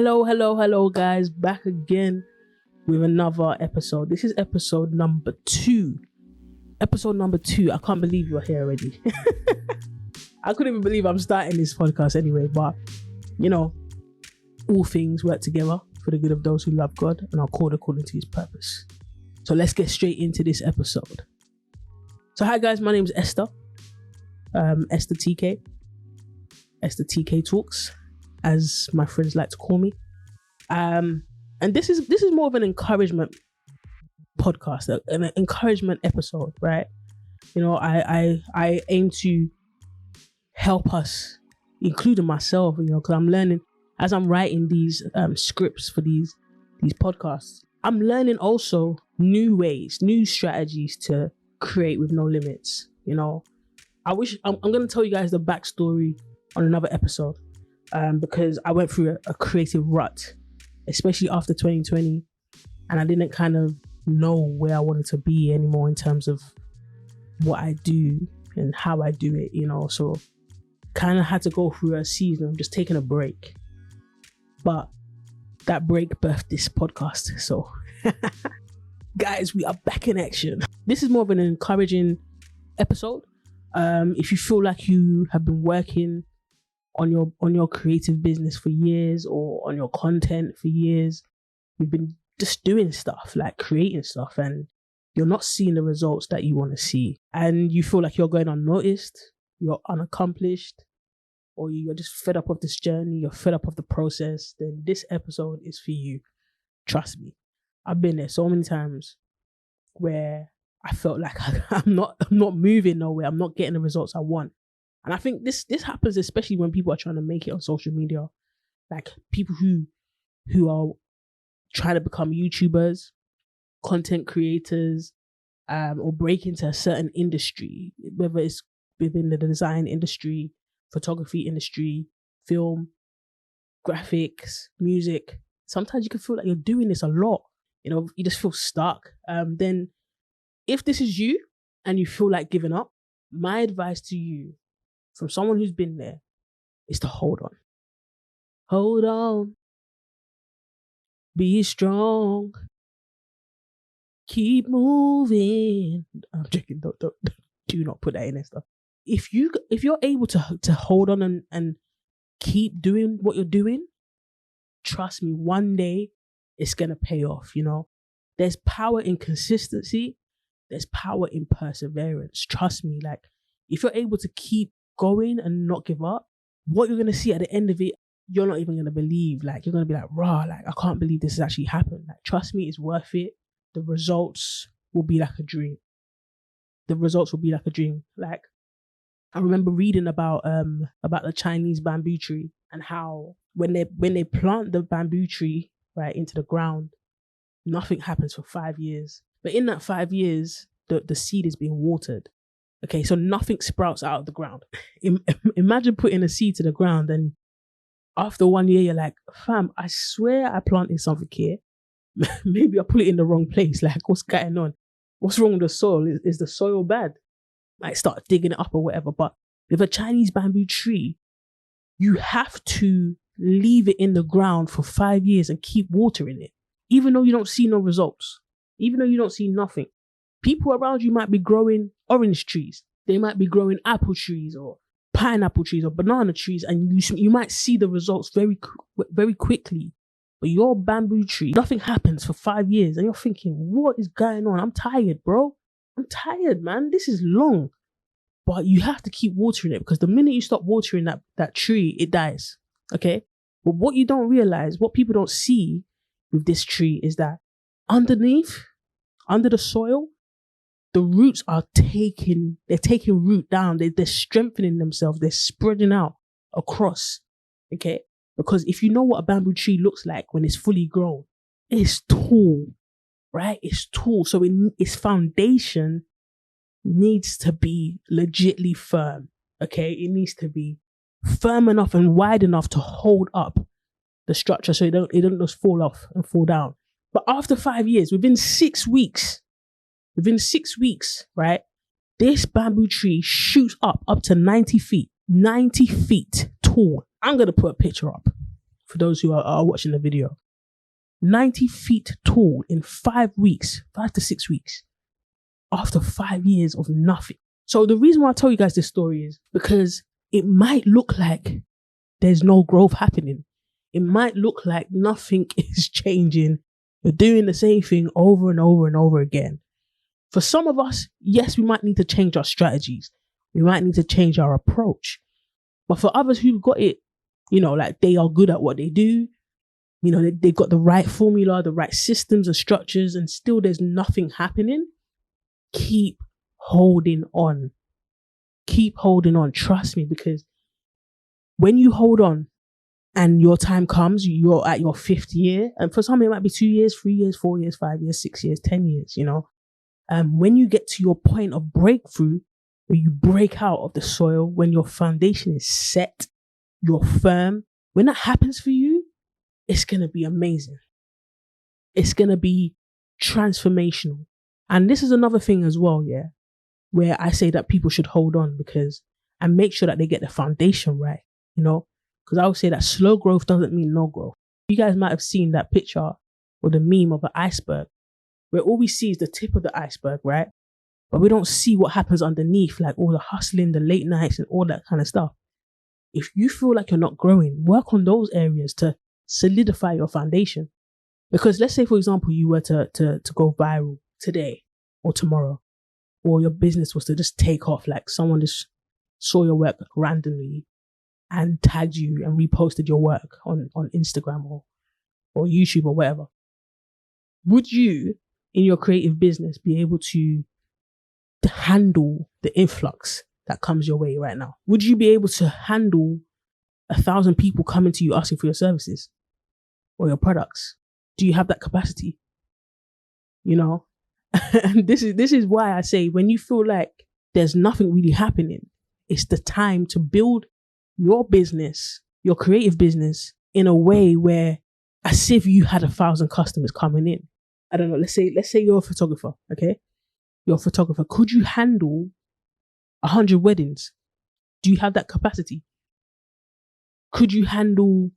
Hello, guys. Back again with another episode. This is episode number 2. Episode number 2. I can't believe you're here already. I couldn't even believe I'm starting this podcast anyway, but you know, all things work together for the good of those who love God and are called according to his purpose. So let's get straight into this episode. So hi guys, my name is Esther. EstherTk. EstherTk Talks, as my friends like to call me. And this is more of an encouragement podcast, an encouragement episode, right? You know, I aim to help us, including myself, you know, because I'm learning as I'm writing these scripts for these podcasts. I'm learning also new ways, new strategies to create with no limits. You know, I'm going to tell you guys the backstory on another episode, because I went through a creative rut, especially after 2020, and I didn't kind of know where I wanted to be anymore in terms of what I do and how I do it, you know. So kind of had to go through a season of just taking a break, but that break birthed this podcast. So guys, we are back in action. This is more of an encouraging episode. If you feel like you have been working on your creative business for years, or on your content for years, you've been just doing stuff, like creating stuff, and you're not seeing the results that you want to see, and you feel like you're going unnoticed, you're unaccomplished, or you're just fed up of this journey, you're fed up of the process, then this episode is for you. Trust me, I've been there so many times where I felt like I'm not moving nowhere, I'm not getting the results I want. And I think this happens especially when people are trying to make it on social media, like people who are trying to become YouTubers, content creators, or break into a certain industry, whether it's within the design industry, photography industry, film, graphics, music. Sometimes you can feel like you're doing this a lot, you know, you just feel stuck. Then if this is you and you feel like giving up, my advice to you from someone who's been there is to hold on. Hold on. Be strong. Keep moving. I'm joking. Do not put that in, Esther. If you're able to hold on and keep doing what you're doing, trust me, one day it's gonna pay off. You know, there's power in consistency. There's power in perseverance. Trust me. Like, if you're able to keep going and not give up, what you're gonna see at the end of it, you're not even gonna believe. Like, you're gonna be like, rah, like, I can't believe this has actually happened. Like, trust me, it's worth it. The results will be like a dream. Like, I remember reading about the Chinese bamboo tree, and how when they plant the bamboo tree right into the ground, nothing happens for 5 years. But in that 5 years, the seed is being watered. Okay, so nothing sprouts out of the ground. Imagine putting a seed to the ground, and after 1 year, you're like, fam, I swear I planted something here. Maybe I put it in the wrong place. Like, what's going on? What's wrong with the soil? Is the soil bad? Like, start digging it up or whatever. But with a Chinese bamboo tree, you have to leave it in the ground for 5 years and keep watering it, even though you don't see no results, even though you don't see nothing. People around you might be growing orange trees. They might be growing apple trees or pineapple trees or banana trees, and you might see the results very quickly. But your bamboo tree, nothing happens for 5 years, and you're thinking, what is going on? I'm tired, bro. I'm tired, man. This is long. But you have to keep watering it, because the minute you stop watering that tree, it dies. Okay? But what you don't realize, what people don't see with this tree, is that underneath, under the soil, the roots are taking root down. They're strengthening themselves. They're spreading out across. Okay? Because if you know what a bamboo tree looks like when it's fully grown, it's tall, right? It's tall. So its foundation needs to be legitly firm. Okay? It needs to be firm enough and wide enough to hold up the structure, so it don't just fall off and fall down. But after 5 years, within 6 weeks, right, this bamboo tree shoots up to 90 feet tall. I'm going to put a picture up for those who are watching the video. 90 feet tall in 5 weeks, 5 to 6 weeks, after 5 years of nothing. So the reason why I tell you guys this story is because it might look like there's no growth happening. It might look like nothing is changing. You're doing the same thing over and over and over again. For some of us, yes, we might need to change our strategies. We might need to change our approach. But for others who've got it, like they are good at what they do, they've got the right formula, the right systems and structures, and still there's nothing happening. Keep holding on. Keep holding on. Trust me, because when you hold on and your time comes, you're at your 5th year, and for some it might be 2 years, 3 years, 4 years, 5 years, 6 years, 10 years, when you get to your point of breakthrough, where you break out of the soil, when your foundation is set, you're firm, when that happens for you, it's going to be amazing. It's going to be transformational. And this is another thing as well, where I say that people should hold on and make sure that they get the foundation right, because I would say that slow growth doesn't mean no growth. You guys might have seen that picture or the meme of an iceberg, where all we see is the tip of the iceberg, right? But we don't see what happens underneath, like all the hustling, the late nights and all that kind of stuff. If you feel like you're not growing, work on those areas to solidify your foundation. Because let's say, for example, you were to go viral today or tomorrow, or your business was to just take off, like someone just saw your work randomly and tagged you and reposted your work on Instagram or YouTube or whatever. Would you, in your creative business, be able to handle the influx that comes your way right now? Would you be able to handle 1,000 people coming to you asking for your services or your products? Do you have that capacity? And this is why I say, when you feel like there's nothing really happening, it's the time to build your business, your creative business, in a way where, as if you had 1,000 customers coming in. I don't know, let's say you're a photographer, okay? You're a photographer. Could you handle 100 weddings? Do you have that capacity? Could you handle,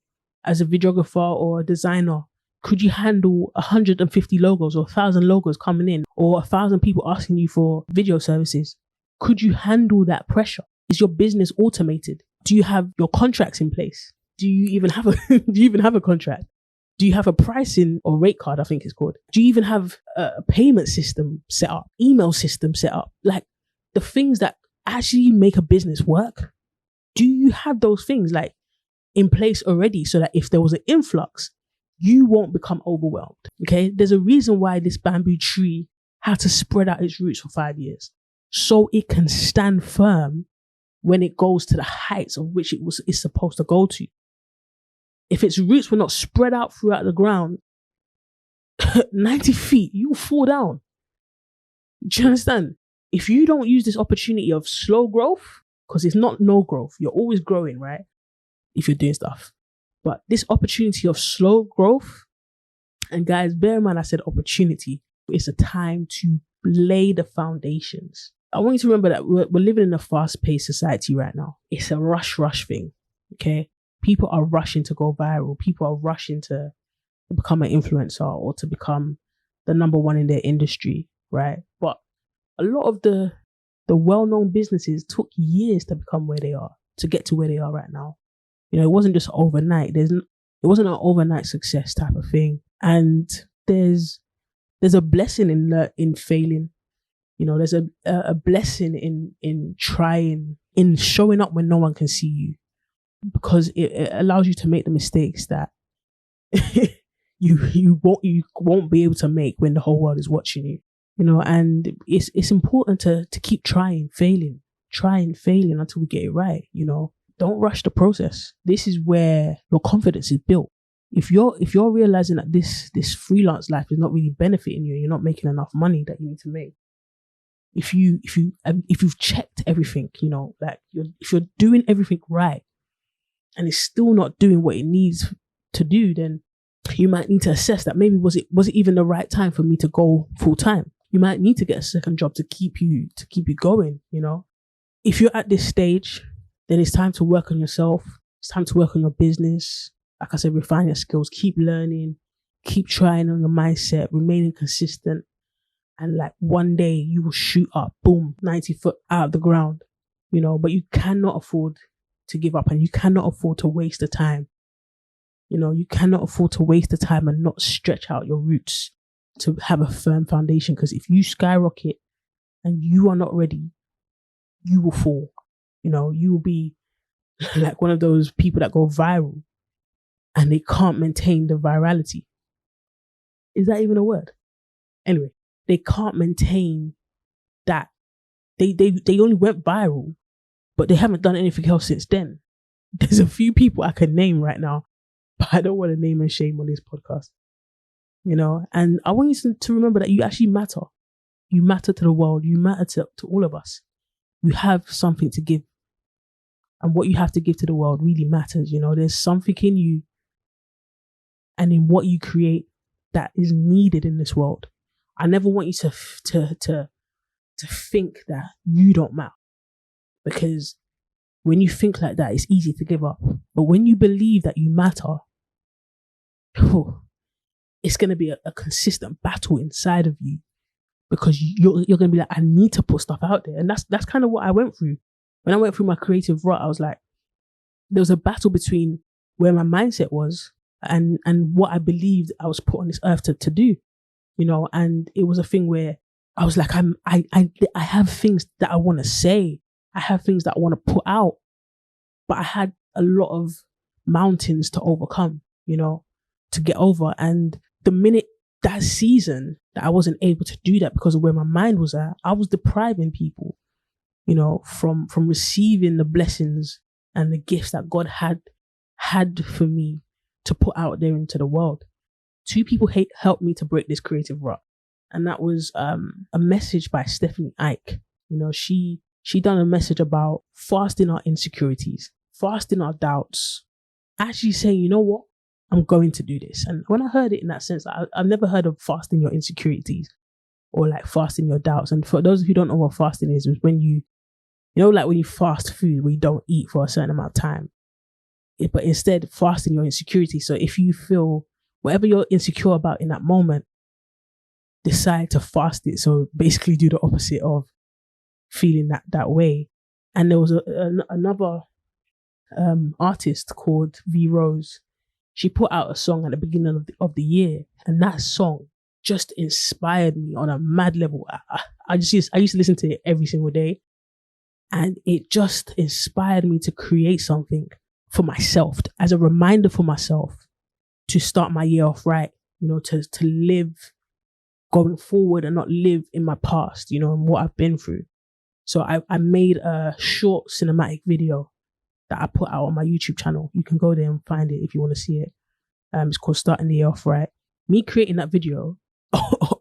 as a videographer or a designer, could you handle 150 logos or 1,000 logos coming in, or 1,000 people asking you for video services? Could you handle that pressure? Is your business automated? Do you have your contracts in place? Do you even have a contract? Do you have a pricing or rate card, I think it's called? Do you even have a payment system set up, email system set up? Like the things that actually make a business work. Do you have those things like in place already, so that if there was an influx, you won't become overwhelmed? Okay. There's a reason why this bamboo tree had to spread out its roots for 5 years, so it can stand firm when it goes to the heights of which it's supposed to go to. If its roots were not spread out throughout the ground, 90 feet, you'll fall down. Do you understand? If you don't use this opportunity of slow growth, because it's not no growth, you're always growing, right? If you're doing stuff. But this opportunity of slow growth, and guys, bear in mind I said opportunity, it's a time to lay the foundations. I want you to remember that we're living in a fast-paced society right now. It's a rush thing, okay? People are rushing to go viral. People are rushing to become an influencer or to become the number one in their industry, right? But a lot of the well-known businesses took years to become where they are, to get to where they are right now. It wasn't just overnight. It wasn't an overnight success type of thing. And there's a blessing in failing. There's a blessing in trying, in showing up when no one can see you, because it allows you to make the mistakes that you won't be able to make when the whole world is watching you. And it's important to keep failing until we get it right. Don't rush the process. This is where your confidence is built. If you're realizing that this freelance life is not really benefiting you, and you're not making enough money that you need to make. If you've checked everything, if you're doing everything right, and it's still not doing what it needs to do, then you might need to assess that maybe was it even the right time for me to go full time? You might need to get a second job to keep you going. If you're at this stage, then it's time to work on yourself. It's time to work on your business. like I said, refine your skills, keep learning, keep trying on your mindset, remaining consistent. And like one day you will shoot up, boom, 90 foot out of the ground, but you cannot afford to give up, and you cannot afford to waste the time. You cannot afford to waste the time and not stretch out your roots to have a firm foundation. Because if you skyrocket and you are not ready, you will fall. You will be like one of those people that go viral and they can't maintain the virality. Is that even a word? Anyway, they can't maintain that. They only went viral, but they haven't done anything else since then. There's a few people I can name right now, but I don't want to name and shame on this podcast. And I want you to remember that you actually matter. You matter to the world. You matter to all of us. You have something to give. And what you have to give to the world really matters. There's something in you and in what you create that is needed in this world. I never want you to think that you don't matter. Because when you think like that, it's easy to give up. But when you believe that you matter, it's going to be a consistent battle inside of you, because you're going to be like, I need to put stuff out there. And that's kind of what I went through. When I went through my creative rut, I was like, there was a battle between where my mindset was and what I believed I was put on this earth to do, and it was a thing where I was like, I have things that I want to say. I have things that I want to put out, but I had a lot of mountains to overcome, to get over. And the minute that season that I wasn't able to do that because of where my mind was at, I was depriving people, from receiving the blessings and the gifts that God had for me to put out there into the world. 2 people helped me to break this creative rut. And that was a message by Stephanie Ike. She done a message about fasting our insecurities, fasting our doubts, actually saying, you know what, I'm going to do this. And when I heard it in that sense, I've never heard of fasting your insecurities or like fasting your doubts. And for those who don't know what fasting is when like when you fast food, where you don't eat for a certain amount of time, but instead fasting your insecurity. So if you feel whatever you're insecure about in that moment, decide to fast it. So basically do the opposite of feeling that way. And there was another artist called V Rose. She put out a song at the beginning of the year, and that song just inspired me on a mad level. I used to listen to it every single day, and it just inspired me to create something for myself, as a reminder for myself to start my year off right, to live going forward and not live in my past, and what I've been through. So I made a short cinematic video that I put out on my YouTube channel. You can go there and find it if you want to see it. It's called Starting the Year Off Right. Me creating that video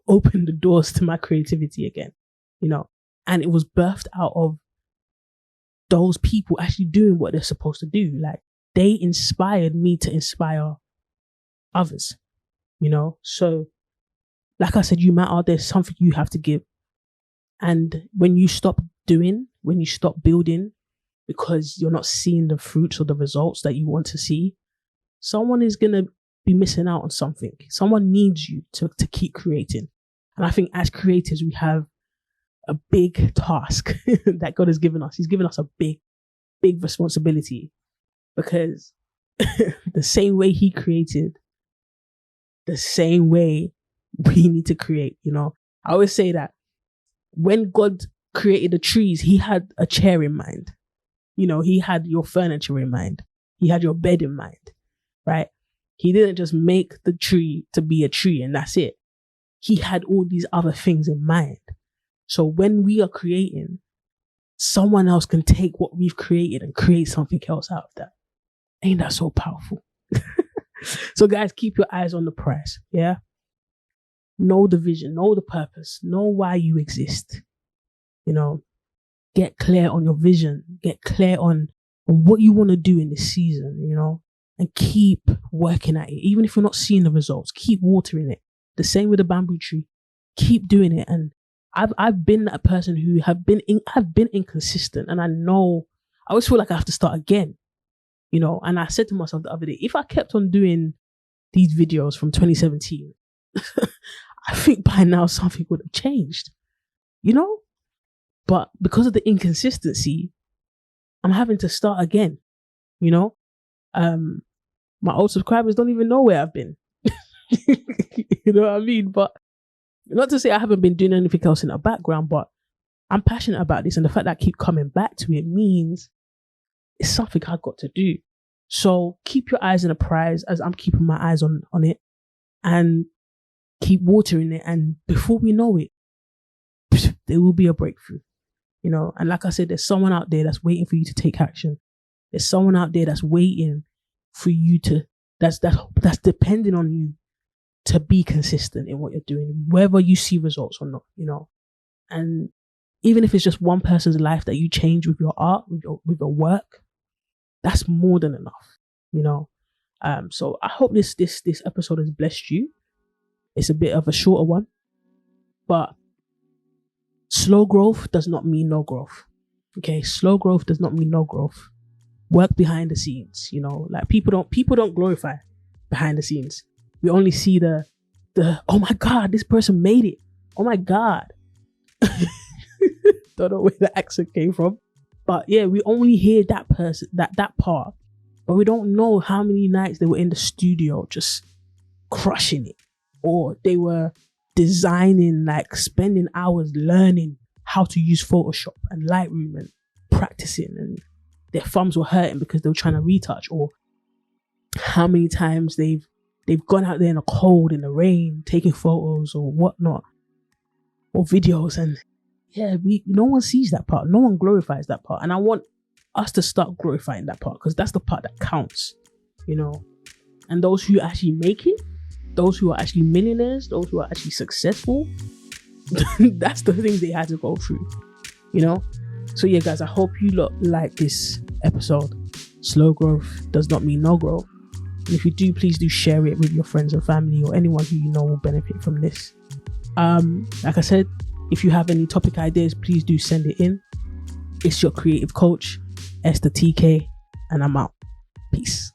opened the doors to my creativity again, and it was birthed out of those people actually doing what they're supposed to do. Like, they inspired me to inspire others, So, like I said, you matter. There's something you have to give. And when you stop building, because you're not seeing the fruits or the results that you want to see, someone is going to be missing out on something. Someone needs you to keep creating. And I think as creators, we have a big task that God has given us. He's given us a big, big responsibility, because the same way he created, the same way we need to create, I always say that when God created the trees, he had a chair in mind. He had your furniture in mind. He had your bed in mind, right? He didn't just make the tree to be a tree and that's it. He had all these other things in mind. So when we are creating, someone else can take what we've created and create something else out of that. Ain't that so powerful? So guys, keep your eyes on the prize. Yeah. Know the vision, know the purpose, know why you exist. Get clear on your vision, get clear on what you want to do in this season, and keep working at it. Even if you're not seeing the results, keep watering it. The same with the bamboo tree. Keep doing it. And I've been a person who have been inconsistent, and I know I always feel like I have to start again. you know. And I said to myself the other day, if I kept on doing these videos from 2017, I think by now something would have changed, you know. But because of the inconsistency, I'm having to start again, you know. My old subscribers don't even know where I've been. You know what I mean? But not to say I haven't been doing anything else in the background, but I'm passionate about this, and the fact that I keep coming back to it means it's something I've got to do. So keep your eyes on the prize as I'm keeping my eyes on it, and keep watering it. And before we know it, there will be a breakthrough, you know. And like I said, there's someone out there that's waiting for you to take action. There's someone out there that's waiting for you to, that's depending on you to be consistent in what you're doing, whether you see results or not, you know. And even if it's just one person's life that you change with your art, with your work, that's more than enough, you know. So I hope this episode has blessed you. It's a bit of a shorter one, but slow growth does not mean no growth. Okay, slow growth does not mean no growth. Work behind the scenes, you know. Like people don't glorify behind the scenes. We only see the oh my God, this person made it. Oh my God. Don't know where the accent came from, but yeah, we only hear that person, that part, but we don't know how many nights they were in the studio just crushing it, or they were designing, like spending hours learning how to use Photoshop and Lightroom and practicing, and their thumbs were hurting because they were trying to retouch, or how many times they've gone out there in the cold, in the rain, taking photos or whatnot, or videos. And yeah, no one sees that part. No one glorifies that part. And I want us to start glorifying that part, because that's the part that counts, you know. And those who actually make it, those who are actually millionaires, those who are actually successful, that's the things they had to go through, you know. So yeah, guys, I hope you lot like this episode. Slow growth does not mean no growth. And if you do, please do share it with your friends and family, or anyone who you know will benefit from this. Like I said, if you have any topic ideas, please do send it in. It's your creative coach, EstherTk, and I'm out. Peace.